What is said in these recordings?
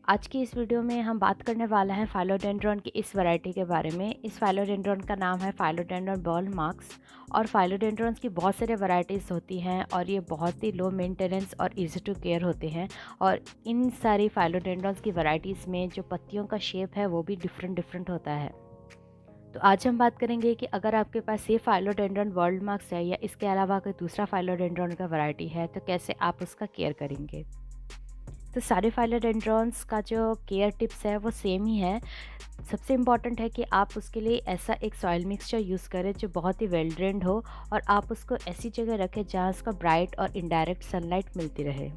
आज की इस वीडियो में हम बात करने वाला है फाइलोडेंड्रॉन की इस वैरायटी के बारे में। इस फाइलोडेंड्रॉन का नाम है फाइलोडेंड्रॉन बॉल मार्क्स। और फाइलोडेंड्रॉन्स की बहुत सारे वैरायटीज़ होती हैं और ये बहुत ही लो मेंटेनेंस और इजी टू केयर होते हैं। और इन सारी फाइलोडेंड्रॉन्स की वैरायटीज़ में जो पत्तियों का शेप है वो भी डिफरेंट डिफरेंट होता है। तो आज हम बात करेंगे कि अगर आपके पास ये फाइलोडेंड्रॉन वर्ल्ड मार्क्स है या इसके अलावा कोई दूसरा फाइलोडेंड्रॉन का वैरायटी है तो कैसे आप उसका केयर करेंगे। तो सारे फाइलोडेंड्रॉन्स का जो केयर टिप्स है वो सेम ही है। सबसे इम्पॉर्टेंट है कि आप उसके लिए ऐसा एक सॉइल मिक्सचर यूज़ करें जो बहुत ही वेल ड्रेन्ड हो और आप उसको ऐसी जगह रखें जहाँ उसका ब्राइट और इनडायरेक्ट सनलाइट मिलती रहे।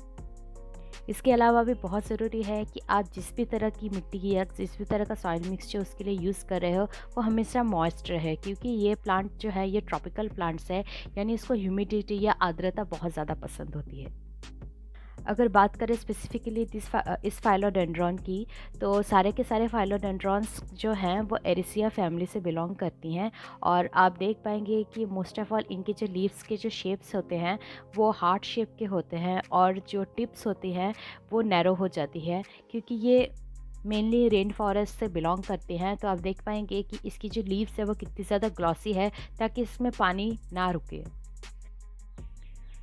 इसके अलावा भी बहुत ज़रूरी है कि आप जिस भी तरह की मिट्टी की या जिस भी तरह का सॉइल मिक्सचर उसके लिए यूज़ कर रहे हो वो हमेशा मॉइस्ट रहे, क्योंकि ये प्लांट जो है ये ट्रॉपिकल प्लांट्स है, यानी इसको ह्यूमिडिटी या आर्द्रता बहुत ज़्यादा पसंद होती है। अगर बात करें स्पेसिफिकली इस फाइलोडेंड्रॉन की, तो सारे के सारे फाइलोडेंड्रॉन्स जो हैं वो एरिसिया फैमिली से बिलोंग करती हैं। और आप देख पाएंगे कि मोस्ट ऑफ ऑल इनके जो लीव्स के जो शेप्स होते हैं वो हार्ट शेप के होते हैं और जो टिप्स होती हैं वो नैरो हो जाती है, क्योंकि ये मेनली रेन फॉरेस्ट से बिलोंग करते हैं। तो आप देख पाएंगे कि इसकी जो लीव्स है वो कितनी ज़्यादा ग्लॉसी है ताकि इसमें पानी ना रुके।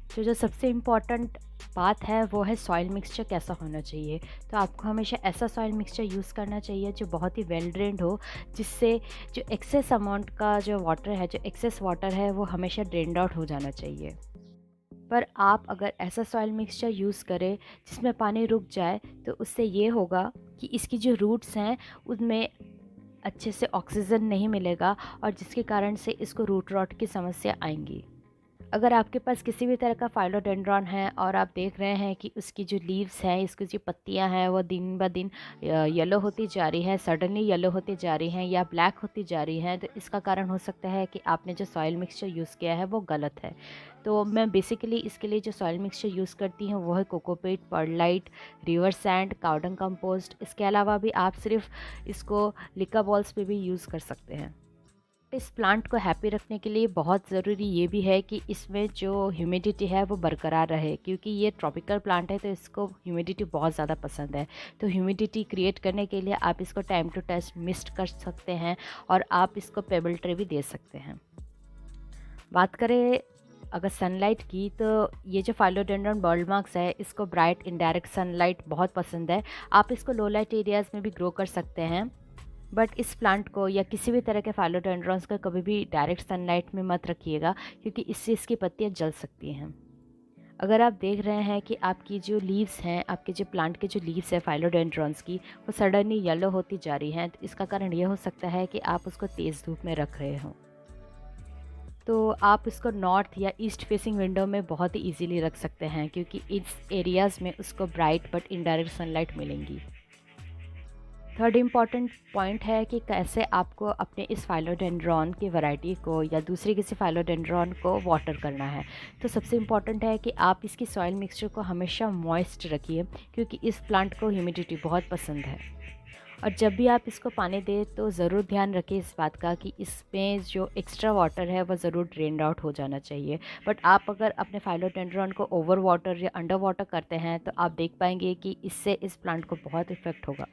तो जो सबसे इम्पॉर्टेंट बात है वो है सॉइल मिक्सचर कैसा होना चाहिए। तो आपको हमेशा ऐसा सॉइल मिक्सचर यूज़ करना चाहिए जो बहुत ही वेल ड्रेन्ड हो, जिससे जो एक्सेस अमाउंट का जो वाटर है, जो एक्सेस वाटर है वो हमेशा ड्रेन्ड आउट हो जाना चाहिए। पर आप अगर ऐसा सॉइल मिक्सचर यूज़ करें जिसमें पानी रुक जाए तो उससे ये होगा कि इसकी जो रूट्स हैं उनमें अच्छे से ऑक्सीजन नहीं मिलेगा और जिसके कारण से इसको रूट रॉट की समस्या आएंगी। अगर आपके पास किसी भी तरह का फाइलोडेंड्रॉन है और आप देख रहे हैं कि उसकी जो लीव्स हैं, इसकी जो पत्तियां हैं वो दिन ब दिन येलो होती जा रही है, सडनली येलो होती जा रही हैं या ब्लैक होती जा रही हैं, तो इसका कारण हो सकता है कि आपने जो सॉइल मिक्सचर यूज़ किया है वो गलत है। तो मैं बेसिकली इसके लिए जो सॉइल मिक्सचर यूज़ करती हूँ वो है cocopeat, perlite, river sand, cow dung compost. इसके अलावा भी आप सिर्फ इसको लिका बॉल्स पे भी यूज़ कर सकते हैं। इस प्लांट को हैप्पी रखने के लिए बहुत ज़रूरी ये भी है कि इसमें जो ह्यूमिडिटी है वो बरकरार रहे, क्योंकि ये ट्रॉपिकल प्लांट है तो इसको ह्यूमिडिटी बहुत ज़्यादा पसंद है। तो ह्यूमिडिटी क्रिएट करने के लिए आप इसको टाइम टू टाइम मिस्ट कर सकते हैं और आप इसको पेबल ट्रे भी दे सकते हैं। बात करें अगर सनलाइट की, तो ये जो फाइलोडेंड्रॉन बर्ड मार्क्स है इसको ब्राइट इनडायरेक्ट सनलाइट बहुत पसंद है। आप इसको लो लाइट एरियाज़ में भी ग्रो कर सकते हैं, बट इस प्लांट को या किसी भी तरह के फाइलोडेंड्रॉन्स को कभी भी डायरेक्ट सनलाइट में मत रखिएगा, क्योंकि इससे इसकी पत्तियां जल सकती हैं। अगर आप देख रहे हैं कि आपकी जो लीव्स हैं, आपके जो प्लांट के जो लीव्स है फाइलोडेंड्रॉन्स की, वो सडनली येलो होती जा रही हैं, तो इसका कारण ये हो सकता है कि आप उसको तेज़ धूप में रख रहे हों। तो आप इसको नॉर्थ या ईस्ट फेसिंग विंडो में बहुत ही इजीली रख सकते हैं, क्योंकि इस एरियाज़ में उसको ब्राइट बट इनडायरेक्ट सनलाइट मिलेंगी। थर्ड इम्पॉर्टेंट पॉइंट है कि कैसे आपको अपने इस फाइलोडेंड्रॉन की वैरायटी को या दूसरे किसी फाइलोडेंड्रॉन को वाटर करना है। तो सबसे इम्पॉर्टेंट है कि आप इसकी सॉइल मिक्सचर को हमेशा मॉइस्ट रखिए, क्योंकि इस प्लांट को ह्यूमिडिटी बहुत पसंद है। और जब भी आप इसको पानी दें तो ज़रूर ध्यान रखें इस बात का कि इसमें जो एक्स्ट्रा वाटर है वो ज़रूर ड्रेन्ड आउट हो जाना चाहिए। बट आप अगर अपने फाइलोडेंड्रॉन को ओवर वाटर या अंडर वाटर करते हैं तो आप देख पाएंगे कि इससे इस प्लांट को बहुत इफ़ेक्ट होगा।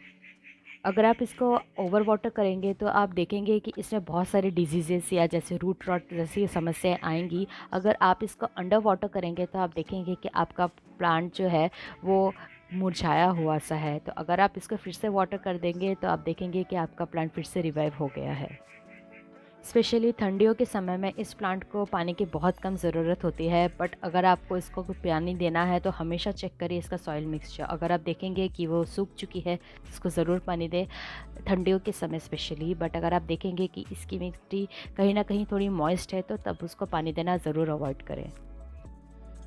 अगर आप इसको ओवर वाटर करेंगे तो आप देखेंगे कि इसमें बहुत सारी डिजीज़ेस या जैसे रूट रॉट जैसी समस्याएं आएंगी। अगर आप इसको अंडर वाटर करेंगे तो आप देखेंगे कि आपका प्लांट जो है वो मुरझाया हुआ सा है। तो अगर आप इसको फिर से वाटर कर देंगे तो आप देखेंगे कि आपका प्लांट फिर से रिवाइव हो गया है। स्पेशली ठंडियों के समय में इस प्लांट को पानी की बहुत कम ज़रूरत होती है, बट अगर आपको इसको कुछ पानी देना है तो हमेशा चेक करिए इसका सॉइल मिक्सचर। अगर आप देखेंगे कि वो सूख चुकी है तो इसको ज़रूर पानी दें, ठंडियों के समय स्पेशली। बट अगर आप देखेंगे कि इसकी मिट्टी कहीं ना कहीं थोड़ी मॉइस्ट है तो तब उसको पानी देना ज़रूर अवॉइड करें।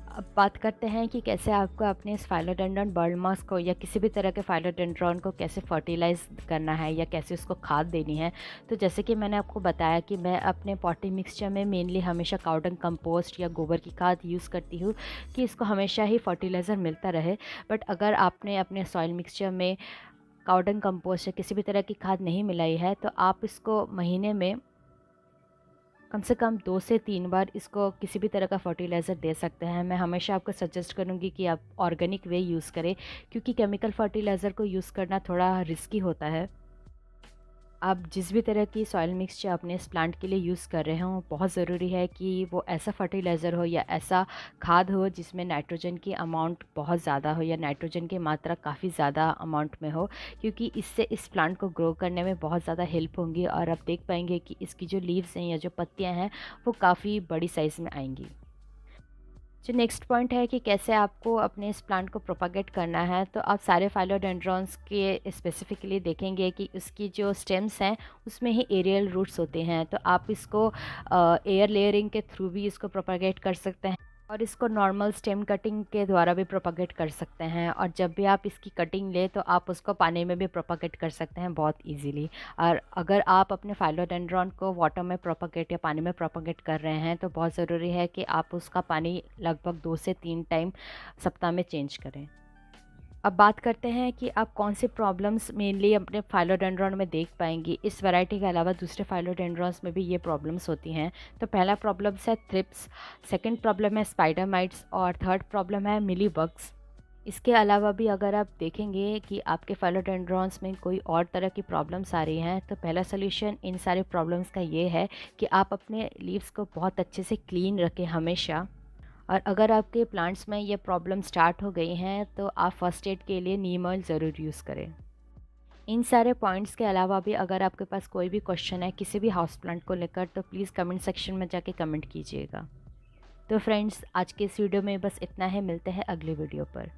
अब बात करते हैं कि कैसे आपको अपने इस फाइलोडेंड्रॉन बर्ड मास्क को या किसी भी तरह के फाइलोडेंड्रॉन को कैसे फर्टिलाइज करना है या कैसे उसको खाद देनी है। तो जैसे कि मैंने आपको बताया कि मैं अपने पॉटी मिक्सचर में मेनली हमेशा काउडंग कंपोस्ट या गोबर की खाद यूज़ करती हूँ कि इसको हमेशा ही फर्टिलाइज़र मिलता रहे। बट अगर आपने अपने सॉइल मिक्सचर में काउडंग कंपोस्ट या किसी भी तरह की खाद नहीं मिलाई है तो आप इसको महीने में कम से कम 2 से 3 बार इसको किसी भी तरह का फर्टिलाइज़र दे सकते हैं। मैं हमेशा आपको सजेस्ट करूँगी कि आप ऑर्गेनिक वे यूज़ करें, क्योंकि केमिकल फर्टिलाइज़र को यूज़ करना थोड़ा रिस्की होता है। आप जिस भी तरह की सॉइल मिक्सचर अपने इस प्लांट के लिए यूज़ कर रहे हों, बहुत ज़रूरी है कि वो ऐसा फर्टिलाइज़र हो या ऐसा खाद हो जिसमें नाइट्रोजन की अमाउंट बहुत ज़्यादा हो या नाइट्रोजन की मात्रा काफ़ी ज़्यादा अमाउंट में हो, क्योंकि इससे इस प्लांट को ग्रो करने में बहुत ज़्यादा हेल्प होंगी और आप देख पाएंगे कि इसकी जो लीव्स हैं या जो पत्तियाँ हैं वो काफ़ी बड़ी साइज़ में आएंगी। जो नेक्स्ट पॉइंट है कि कैसे आपको अपने इस प्लांट को प्रोपागेट करना है, तो आप सारे फाइलोडेंड्रॉन्स के स्पेसिफिकली देखेंगे कि उसकी जो स्टेम्स हैं उसमें ही एरियल रूट्स होते हैं, तो आप इसको एयर लेयरिंग के थ्रू भी इसको प्रोपागेट कर सकते हैं और इसको नॉर्मल स्टेम कटिंग के द्वारा भी प्रोपागेट कर सकते हैं। और जब भी आप इसकी कटिंग लें तो आप उसको पानी में भी प्रोपागेट कर सकते हैं बहुत इजीली। और अगर आप अपने फाइलोडेंड्रॉन को वाटर में प्रोपागेट या पानी में प्रोपागेट कर रहे हैं तो बहुत ज़रूरी है कि आप उसका पानी लगभग 2 से 3 टाइम सप्ताह में चेंज करें। अब बात करते हैं कि आप कौन से प्रॉब्लम्स मेनली अपने फाइलोडेंड्रॉन में देख पाएंगी। इस वैरायटी के अलावा दूसरे फाइलोडेंड्रॉन्स में भी ये प्रॉब्लम्स होती हैं। तो पहला प्रॉब्लम्स है थ्रिप्स, सेकंड प्रॉब्लम है स्पाइडर माइट्स और थर्ड प्रॉब्लम है मिली बग्स। इसके अलावा भी अगर आप देखेंगे कि आपके फाइलोडेंड्रॉन्स में कोई और तरह की प्रॉब्लम्स आ रही हैं, तो पहला सॉल्यूशन इन सारे प्रॉब्लम्स का ये है कि आप अपने लीव्स को बहुत अच्छे से क्लीन रखें हमेशा। और अगर आपके प्लांट्स में ये प्रॉब्लम स्टार्ट हो गई हैं तो आप फर्स्ट एड के लिए नीम ऑयल ज़रूर यूज़ करें। इन सारे पॉइंट्स के अलावा भी अगर आपके पास कोई भी क्वेश्चन है किसी भी हाउस प्लांट को लेकर, तो प्लीज़ कमेंट सेक्शन में जाके कमेंट कीजिएगा। तो फ्रेंड्स, आज के इस वीडियो में बस इतना है, मिलते हैं अगले वीडियो पर।